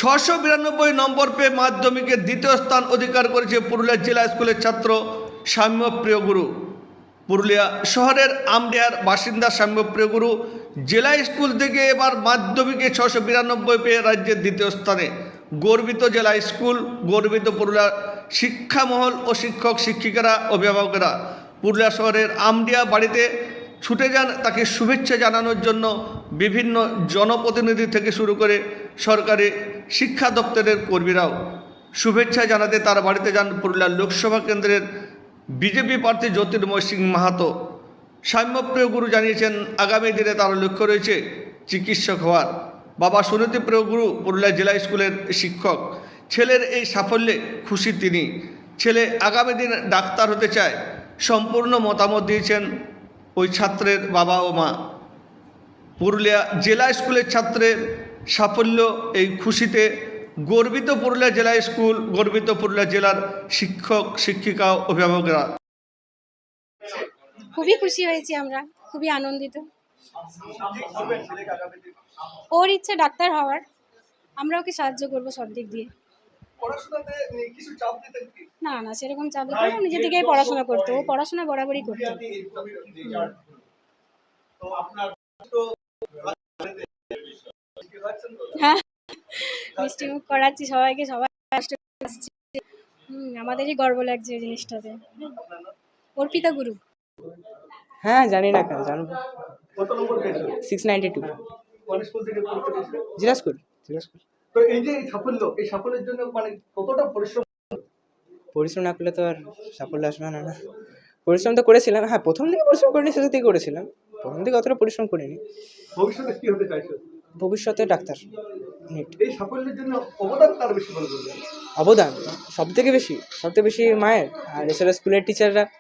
692 নম্বর পেয়ে মাধ্যমিকে দ্বিতীয় স্থান অধিকার করেছে পুরুলিয়া জেলা স্কুলের ছাত্র সাম্যপ্রিয় গুরু। পুরুলিয়া শহরের আমডিহার বাসিন্দা সাম্যপ্রিয় গুরু জেলা স্কুল থেকে এবার মাধ্যমিকে 692 পেয়ে রাজ্যের দ্বিতীয় স্থানে। গর্বিত জেলা স্কুল, গর্বিত পুরুলিয়ার শিক্ষামহল ও শিক্ষক শিক্ষিকারা, অভিভাবকেরা। পুরুলিয়া শহরের আমডিহা বাড়িতে ছুটে যান তাকে শুভেচ্ছা জানানোর জন্য বিভিন্ন জনপ্রতিনিধি থেকে শুরু করে সরকারি শিক্ষা দপ্তরের কর্মীরাও। শুভেচ্ছা জানাতে তার বাড়িতে যান পুরুলিয়া লোকসভা কেন্দ্রের বিজেপি প্রার্থী জ্যোতির্ময় সিং মাহাতো। সাম্যপ্রিয় গুরু জানিয়েছেন আগামী দিনে তার লক্ষ্য রয়েছে চিকিৎসক হওয়ার। বাবা সুনীতিপ্রিয় গুরু পুরুলিয়া জেলা স্কুলের শিক্ষক। ছেলের এই সাফল্যে খুশি তিনি। ছেলে আগামী দিনে ডাক্তার হতে চায়, সম্পূর্ণ মতামত দিয়েছেন ওই ছাত্রের বাবা ও মা। পুরুলিয়া জেলা স্কুলের ছাত্রের সাফল্য, এই খুশিতে গর্বিত পুরুলিয়া জেলা স্কুল, গর্বিত পুরুলিয়া জেলার শিক্ষক শিক্ষিকা ও অভিভাবকরা। খুবই খুশি হয়েছি, আমরা খুবই আনন্দিত। ওর ইচ্ছে ডাক্তার হওয়ার, আমরা ওকে সাহায্য করবো সব দিক দিয়ে। না না, সেরকম চাপ দিত না, নিজে থেকেই পড়াশোনা করতো। ও পড়াশোনা বরাবরই করতো। হ্যাঁ, মিষ্টি মুখ করাচ্ছি সবাইকে, সবাই আসছে। আমাদেরই গর্ব লাগছে এই জিনিসটাতে। অর্পিতা গুরু। হ্যাঁ, জানি না কেন জানবো। কত নম্বর পেয়েছো? 692 কোন স্কুল থেকে পড়তে পেরেছো? জেলা স্কুল। তো এই যে এই সাফল্যের জন্য মানে কতটা পরিশ্রম না করলে তো আর সাফল্য আসবে না। না, পরিশ্রম তো করেছিলাম। হ্যাঁ, প্রথম দিকে পরিশ্রম করিনি, শেষের দিকে করেছিলাম। প্রথম দিকে অতটা পরিশ্রম করিনি। ভবিষ্যতে কি হতে চাইছো? ভবিষ্যতে ডাক্তার, নিট। এই সাফল্যের জন্য অবদান কার বেশি মনে করবেন? অবদান সবথেকে বেশি মায়ের, আর এছাড়া স্কুলের টিচাররা